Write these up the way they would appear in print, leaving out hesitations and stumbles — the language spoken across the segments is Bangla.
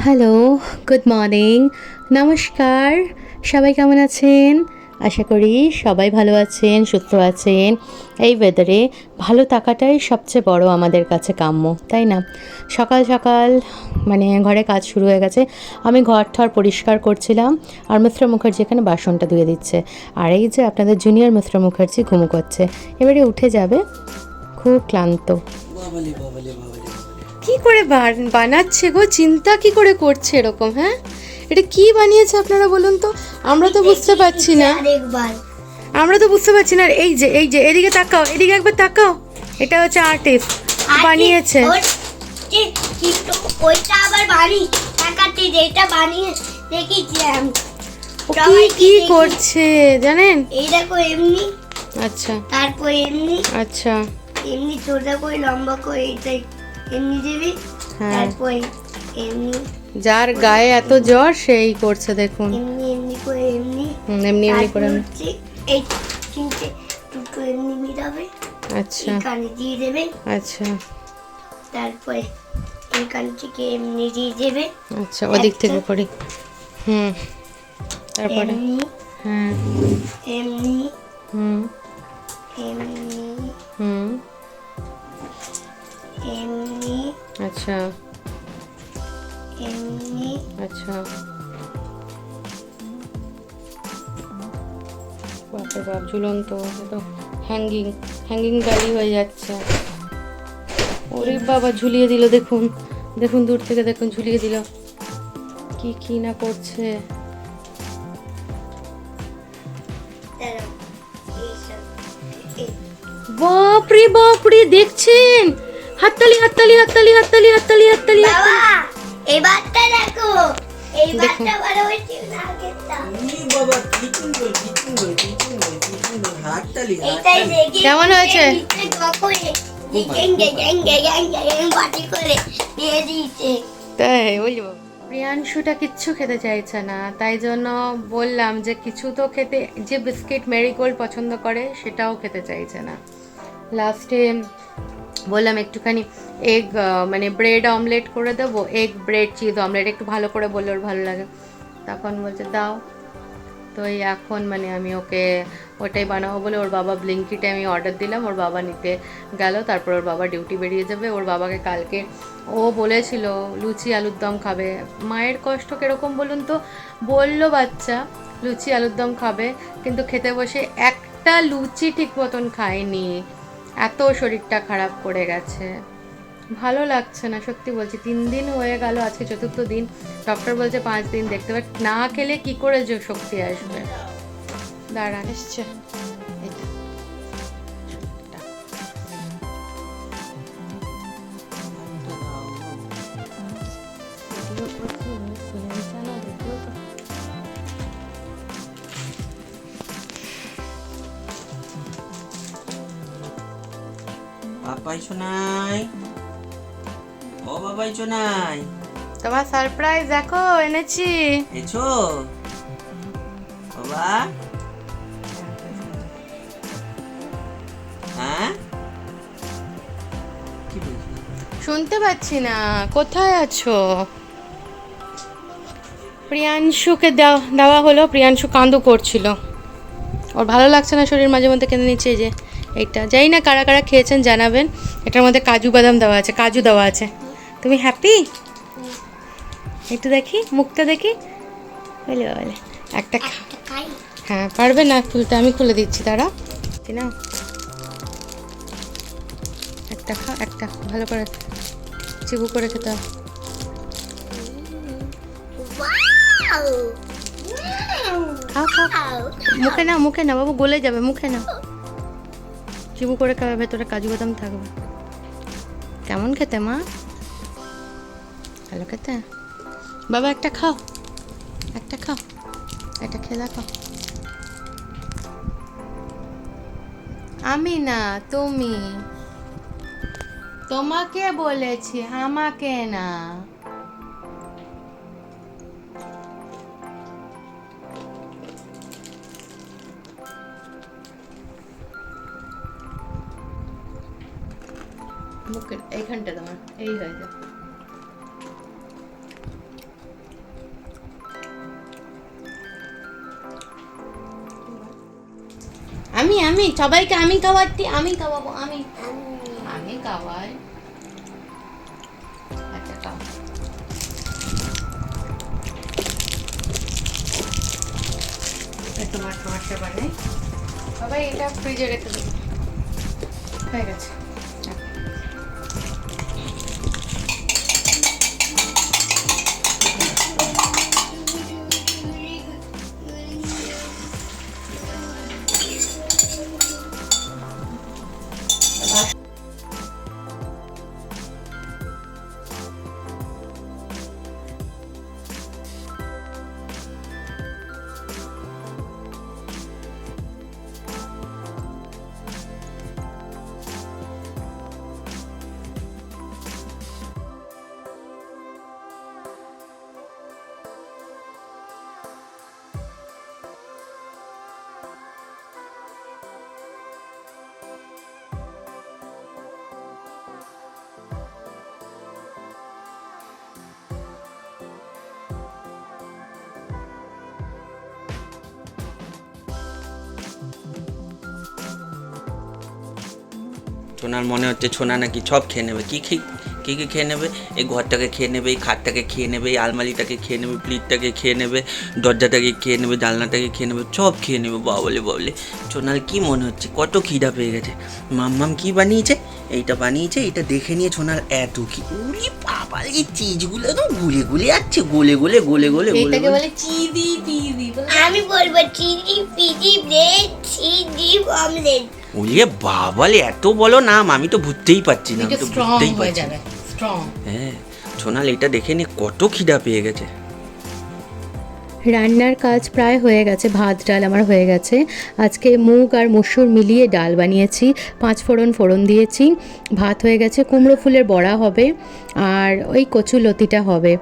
হ্যালো, গুড মর্নিং, নমস্কার। সবাই কেমন আছেন? আশা করি সবাই ভালো আছেন, সুস্থ আছেন। এই ওয়েদারে ভালো থাকাটাই সবচেয়ে বড় আমাদের কাছে কাম্য, তাই না? সকাল সকাল মানে ঘরে কাজ শুরু হয়ে গেছে। আমি ঘর-ঠর পরিষ্কার করছিলাম আর মিত্রা মুখার্জি এখানে বাসনটা ধুয়ে দিচ্ছে। আর এই যে আপনাদের জুনিয়র মিত্রা মুখার্জি ঘুমু করছে। এবারে উঠে যাবে, খুব ক্লান্ত। বাবালে বাবালে বাবালে বাবালে। কি করে বানাচ্ছে গো? চিন্তা কি করে করছে এরকম? হ্যাঁ, এটা কি বানিয়েছে আপনারা বলুন তো? আমরা তো বুঝতে পারছি না। আমরা তো বুঝতে পারছি না। আর এই যে এদিকে তাকাও, এদিকে একবার তাকাও। এটা হচ্ছে আর্টিস্ট বানিয়েছে। কিন্তু ওইটা আবার বাড়ি টাকাতে যেটা বানিয়ে দেখেছিলাম। ও কি করছে জানেন? এই দেখো এমনি, আচ্ছা তারপর এমনি, আচ্ছা, এমনি সোজা করে লম্বা করে এইটাই এমনি দেবে, হ্যাঁ। তারপরে এমনি যার গায়ে এত জ্বর সেই করছে দেখুন। এমনি এমনি করে এমনি, এমনি এমনি করে তারপর হচ্ছে এই তিনটে দুটো এমনি মিলাবে, আচ্ছা এখানে দিয়ে দেবে, আচ্ছা তারপরে এখান থেকে এমনি দিয়ে দেবে, আচ্ছা, ওদিক থেকে করি। হুম, তারপরে এমনি হ্যাঁ, এমনি হুম এমনি হুম, এমনি আচ্ছা এমনি আচ্ছা। বাপরে বাপ, ঝুলন্ত, তো হ্যাঙ্গিং হ্যাঙ্গিং ব্যালি হয়ে যাচ্ছে। ওরে বাবা, ঝুলিয়ে দিল দেখুন, দেখুন দূর থেকে দেখুন, ঝুলিয়ে দিল। কি কি না করছে। দাঁড়াও, এইসব বাপরে বাপরে, দেখছেন? হাততালি হাততালি হাততালি হাততালি হাততালি হাততালি। বাবা এবারটা দেখো, এইবারটা ভালো হয়েছে না আগেরটা? ই বাবা, কি সুন্দর, কি সুন্দর, কি সুন্দর, কি সুন্দর। হাততালি, এইটাই হাততালি। দেখে কেমন হয়েছে? বাটি করে দিয়ে দিয়েছে। তাই বলবো, প্রিয়াংশুটা কিচ্ছু খেতে চাইছে না, তাই জন্য বললাম যে কিছু তো খেতে, যে বিস্কিট মেরিগোল্ড পছন্দ করে সেটাও খেতে চাইছে না। লাস্টে বললাম একটুখানি এগ মানে ব্রেড অমলেট করে দেবো, এগ ব্রেড চিজ অমলেট, একটু ভালো করে বললে ওর ভালো লাগে। তখন বলছে দাও। তো এই এখন মানে আমি ওকে ওটাই বানাবো বলে ওর বাবা ব্লিঙ্কিটে আমি অর্ডার দিলাম, ওর বাবা নিতে গেল, তারপর ওর বাবা ডিউটি বেরিয়ে যাবে। ওর বাবাকে কালকে ও বলেছিল লুচি আলুর দম খাবে। মায়ের কষ্ট কীরকম বলুন তো? বললো বাচ্চা লুচি আলুর দম খাবে, কিন্তু খেতে বসে একটা লুচি ঠিক মতন খায়নি, এত শরীরটা খারাপ করে গেছে। ভালো লাগছে না, সত্যি বলছি। 3 দিন হয়ে গেল, আজকে 4র্থ দিন। ডক্টর বলছে 5 দিন দেখতে পাবে। না খেলে কি করে যে শক্তি আসবে? দাঁড়ান, এসছে এটা। বাবাই শোনাই, ও বাবাই শোনাই, তোমার সারপ্রাইজ দেখো এনেছি। এছো বাবা? হ্যাঁ, কি বলছি? শুনতে পাচ্ছি না, কোথায় আছো? প্রিয়াংশুকে দেওয়া হলো। প্রিয়াংশু কান্দু করছিল, ওর ভালো লাগছে না শরীর, মাঝে মধ্যে কেঁদে নিচ্ছে। এই যে এইটা, যাই না কারা কারা খেয়েছেন জানাবেন। এটার মধ্যে কাজু বাদাম দেওয়া আছে, কাজু দেওয়া আছে। তুমি হ্যাপি? একটু দেখি, মুখটা দেখি। বলে বলে একটা খাই হ্যাঁ, পারবে না খুলতে, আমি খুলে দিচ্ছি, তারা না। একটা খা, একটা ভালো করে চিবু করে খেতে হবে। খাও খাও, মুখে নাও, মুখে নাও বাবু, গলে যাবে, মুখে নাও। চিবু করে খাবে, ভেতরে কাজু বাদাম থাকবে। কেমন খেতে মা? ভালো খেতে? বাবা একটা খাও, একটা খাও, এটা খেয়ে দেখো। আমি না, তুমি, তোমাকে বলেছি, আমাকে না। মুখে এইখানটা তোমার এই হয়ে যাবে। আমি সবাইকে আমি খাওয়াচ্ছি, আমি খাওয়াবো, আমি খাওয়াই। আচ্ছা খাও। তোমার সমস্যা বানাই সবাই, এটা ফ্রিজে রেখে দেবো। হয়ে গেছে। ছোনার মনে হচ্ছে ছোনা নাকি সব খেয়ে নেবে। কি খেয়ে নেবে? এই ঘরটাকে খেয়ে নেবে, এই খাটটাকে খেয়ে নেবে, এই আলমারিটাকে খেয়ে নেবে, প্লিটটাকে খেয়ে নেবে, দরজাটাকে খেয়ে নেবে, জানলাটাকে খেয়ে নেবে, সব খেয়ে নেবে। বাবলে ছোনার কি মনে হচ্ছে কত খিদা পেয়ে গেছে। মাম্মাম কি বানিয়েছে? এইটা বানিয়েছে, এটা দেখে নিয়ে ছোনার এত কি, উলি বাবা, এই চিজগুলো তো গুলে যাচ্ছে, গোলে এটাকে বলে চিজি পিজি। আমি বলবো চিজি পিজি ব্রেড চিজি অমলেট। উলিয়ে বাবালে এত বলো নাম, আমি তো বুঝতেই পারছি না, আমি তো স্ট্রং বুঝতেই হয়ে পারছি যাবে, না। স্ট্রং। হ্যাঁ, সোনাল এটা দেখে নিয়ে কত খিদা পেয়ে গেছে। রান্নার কাজ প্রায় হয়ে গেছে, ভাত ডাল আমার হয়ে গেছে। আজকে মুগ আর মসুর মিলিয়ে ডাল বানিয়েছি, 5 ফোড়ন দিয়েছি। ভাত হয়ে গেছে, কুমড়ো ফুলের বড়া হবে আর ওই কচু লতিটা হবে।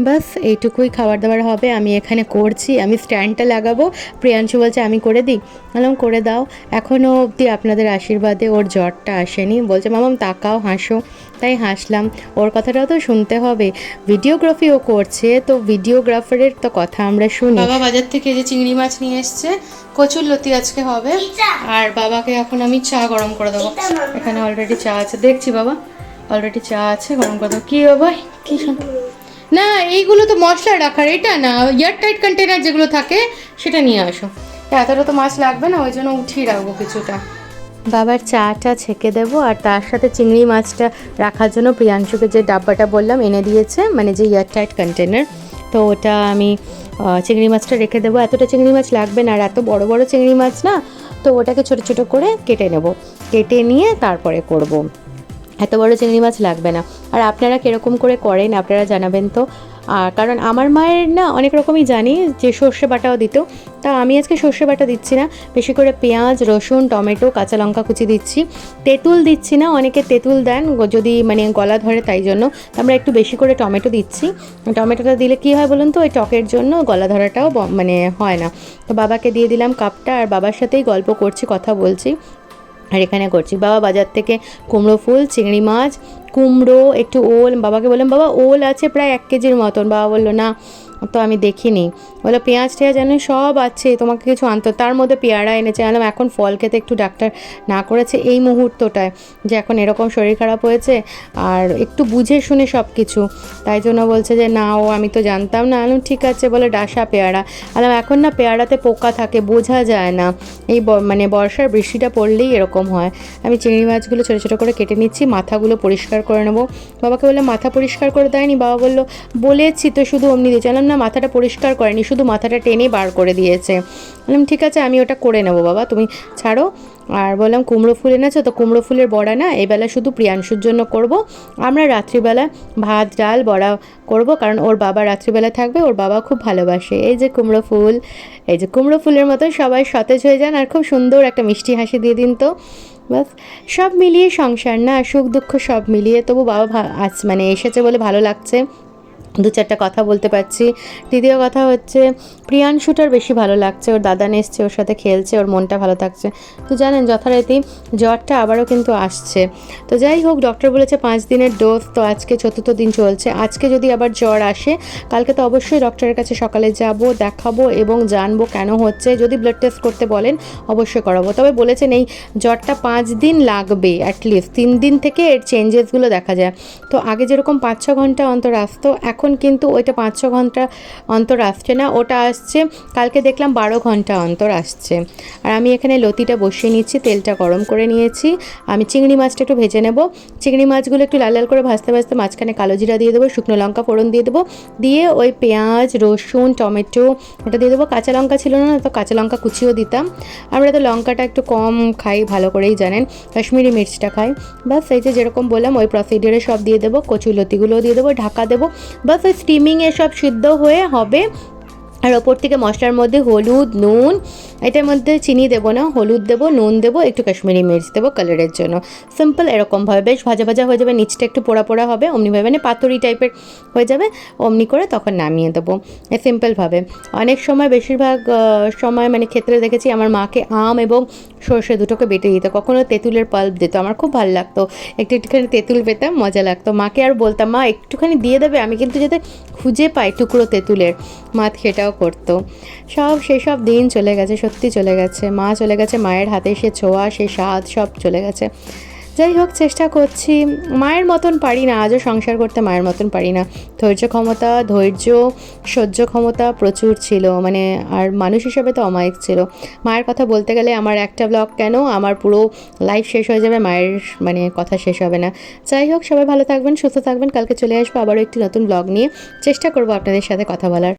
বাস এইটুকুই খাবার দাবার হবে। আমি এখানে করছি, আমি স্ট্যান্ডটা লাগাবো। প্রিয়াংশু বলছে আমি করে দিই, বললাম করে দাও। এখনও অবধি আপনাদের আশীর্বাদে ওর জ্বরটা আসেনি। বলছে মামাম তাকাও, হাসো, তাই হাসলাম। ওর কথাটাও তো শুনতে হবে, ভিডিওগ্রাফিও করছে, তো ভিডিওগ্রাফারের তো কথা আমরা শুনি। বাবা বাজার থেকে যে চিংড়ি মাছ নিয়ে এসছে, কচুর লতি আজকে হবে। আর বাবাকে এখন আমি চা গরম করে দেবো। এখানে অলরেডি চা আছে, দেখছি বাবা, অলরেডি চা আছে, গরম করে দেবো। কি বাবা, কি না এইগুলো তো মশলা রাখার, এটা না এয়ার টাইট কন্টেনার যেগুলো থাকে সেটা নিয়ে আসো। এতটা তো মাছ লাগবে না, ওই জন্য উঠিয়ে রাখবো কিছুটা। বাবার চাটা ছেঁকে দেবো, আর তার সাথে চিংড়ি মাছটা রাখার জন্য প্রিয়াংশুকে যে ডাব্বাটা বললাম এনে দিয়েছে, মানে যে এয়ারটাইট কন্টেনার, তো ওটা আমি চিংড়ি মাছটা রেখে দেবো। এতটা চিংড়ি মাছ লাগবে না, আর এত বড় বড় চিংড়ি মাছ না, তো ওটাকে ছোটো ছোটো করে কেটে নেব, কেটে নিয়ে তারপরে করব। এত বড় চিংড়ি মাছ লাগবে না। আর আপনারা কীরকম করে করেন আপনারা জানাবেন তো। আর কারণ আমার মায়ের না অনেক রকমই জানি যে সর্ষে বাটাও দিত, তা আমি আজকে সর্ষে বাটা দিচ্ছি না, বেশি করে পেঁয়াজ, রসুন, টমেটো, কাঁচা লঙ্কা কুচি দিচ্ছি। তেঁতুল দিচ্ছি না, অনেকে তেঁতুল দেন যদি মানে গলা ধরে, তাই জন্য আমরা একটু বেশি করে টমেটো দিচ্ছি। টমেটোটা দিলে কী হয় বলুন তো, ওই টকের জন্য গলা ধরাটাও মানে হয় না। তো বাবাকে দিয়ে দিলাম কাপটা, আর বাবার সাথেই গল্প করছি, কথা বলছি, আর এখানে করছি। বাবা বাজার থেকে কুমড়ো ফুল, চিংড়ি মাছ, কুমড়ো, একটু ওল, বাবাকে বললাম বাবা ওল আছে প্রায় 1 কেজির মতন। বাবা বললো না, তো আমি দেখিনি। বললো পেঁয়াজ টেয়াজ যেন সব আছে, তোমাকে কিছু আনতো। তার মধ্যে পেয়ারা এনেছে। আনলাম এখন ফল খেতে একটু ডাক্তার না করেছে এই মুহূর্তটায়, যে এখন এরকম শরীর খারাপ হয়েছে, আর একটু বুঝে শুনে সব কিছু, তাই জন্য বলছে যে না ও আমি তো জানতাম না। আনলাম ঠিক আছে, বলে ডাসা পেয়ারা। আনলাম এখন না পেয়ারাতে পোকা থাকে, বোঝা যায় না, এই মানে বর্ষার বৃষ্টিটা পড়লেই এরকম হয়। আমি চিংড়ি মাছগুলো ছোটো ছোটো করে কেটে নিচ্ছি, মাথাগুলো পরিষ্কার করে নেবো। বাবাকে বললাম মাথা পরিষ্কার করে দেয়নি। বাবা বললো বলেছি তো, শুধু অমনি দিয়েছি। আনলাম না, মাথাটা পরিষ্কার করেনি, শুধু মাথাটা টেনে বার করে দিয়েছে। বললাম ঠিক আছে আমি ওটা করে নেবো বাবা, তুমি ছাড়ো। আর বললাম কুমড়ো ফুল এনেছো তো, কুমড়ো ফুলের বড়া না এবেলা শুধু প্রিয়াংশুর জন্য করব, আমরা রাত্রিবেলা ভাত ডাল বড়া করব, কারণ ওর বাবা রাত্রিবেলা থাকবে, ওর বাবা খুব ভালোবাসে এই যে কুমড়ো ফুল। এই যে কুমড়ো ফুলের মতো সবাই সতেজ হয়ে যান, আর খুব সুন্দর একটা মিষ্টি হাসি দিয়ে দিন তো। বাস সব মিলিয়ে সংসার না, সুখ দুঃখ সব মিলিয়ে, তবু বাবা আজ মানে এসেছে বলে ভালো লাগছে। দু চারটা কথা বলতে পারছি। দ্বিতীয় কথা হচ্ছে প্রিয়াংশুটার বেশি ভালো লাগছে, ওর দাদা এসছে, ওর সাথে খেলছে, ওর মনটা ভালো থাকছে। তো জানেন যথারীতি জ্বরটা আবারও কিন্তু আসছে। তো যাই হোক, ডক্টর বলেছে 5 দিনের ডোজ, তো আজকে 4র্থ দিন চলছে। আজকে যদি আবার জ্বর আসে, কালকে তো অবশ্যই ডক্টরের কাছে সকালে যাব, দেখাবো এবং জানবো কেন হচ্ছে। যদি ব্লাড টেস্ট করতে বলেন অবশ্যই করাবো। তবে বলেছেন এই জ্বরটা 5 দিন লাগবে, অ্যাটলিস্ট 3 দিন থেকে এর চেঞ্জেসগুলো দেখা যায়। তো আগে যেরকম 5-6 ঘন্টা অন্তর আসতো, এখন কিন্তু ওইটা 5-6 ঘন্টা অন্তর আসছে না, ওটা আসছে কালকে দেখলাম 12 ঘন্টা অন্তর আসছে। আর আমি এখানে লতিটা বসিয়ে নিচ্ছি, তেলটা গরম করে নিয়েছি। আমি চিংড়ি মাছটা একটু ভেজে নেব। চিংড়ি মাছগুলো একটু লাল লাল করে ভাজতে ভাজতে মাঝখানে কালো জিরা দিয়ে দেবো, শুকনো লঙ্কা ফোড়ন দিয়ে দেবো, দিয়ে ওই পেঁয়াজ, রসুন, টমেটো ওটা দিয়ে দেবো। কাঁচা লঙ্কা ছিল না, তো কাঁচা লঙ্কা কুচিও দিতাম। আমরা তো লঙ্কাটা একটু কম খাই, ভালো করেই জানেন, কাশ্মীরি মির্চটা খাই। বাস এই যে যেরকম বললাম ওই প্রসিডিওরে সব দিয়ে দেবো, কচু লতিগুলোও দিয়ে দেবো, ঢাকা দেবো। বাস ওই স্টিমিংয়ে সব সিদ্ধ হয়ে হবে। আর ওপর থেকে মশলার মধ্যে হলুদ, নুন, এটার মধ্যে চিনি দেবো না, হলুদ দেবো, নুন দেবো, একটু কাশ্মীরি মির্চ দেবো কালারের জন্য। সিম্পল এরকমভাবে বেশ ভাজা ভাজা হয়ে যাবে, নিচটা একটু পোড়া পোড়া হবে, অমনিভাবে মানে পাতুরি টাইপের হয়ে যাবে, অমনি করে তখন নামিয়ে দেবো। সিম্পলভাবে অনেক সময় বেশিরভাগ সময় মানে ক্ষেত্রে দেখেছি আমার মাকে আম এবং সর্ষে দুটোকে বেটে দিত, কখনো তেঁতুলের পাল্প দিত, আমার খুব ভালো লাগতো। একটুখানি তেঁতুল পেতাম, মজা লাগতো। মাকে আর বলতাম মা একটুখানি দিয়ে দেবে, আমি কিন্তু যাতে খুঁজে পাই টুকরো তেঁতুলের। মা সেটাও করতো। সেসব দিন চলে গেছে, সত্যি চলে গেছে। মা চলে গেছে, মায়ের হাতে সে ছোঁয়া, সে স্বাদ সব চলে গেছে। যাই হোক, চেষ্টা করছি, মায়ের মতন পারি না, আজও সংসার করতে মায়ের মতন পারি না। ধৈর্য সহ্য ক্ষমতা প্রচুর ছিল, মানে আর মানুষ হিসেবে তো অমায়িক ছিল। মায়ের কথা বলতে গেলে আমার একটা ব্লগ কেন, আমার পুরো লাইফ শেষ হয়ে যাবে, মায়ের মানে কথা শেষ হবে না। যাই হোক, সবাই ভালো থাকবেন, সুস্থ থাকবেন। কালকে চলে আসবো আবারও একটি নতুন ব্লগ নিয়ে, চেষ্টা করবো আপনাদের সাথে কথা বলার।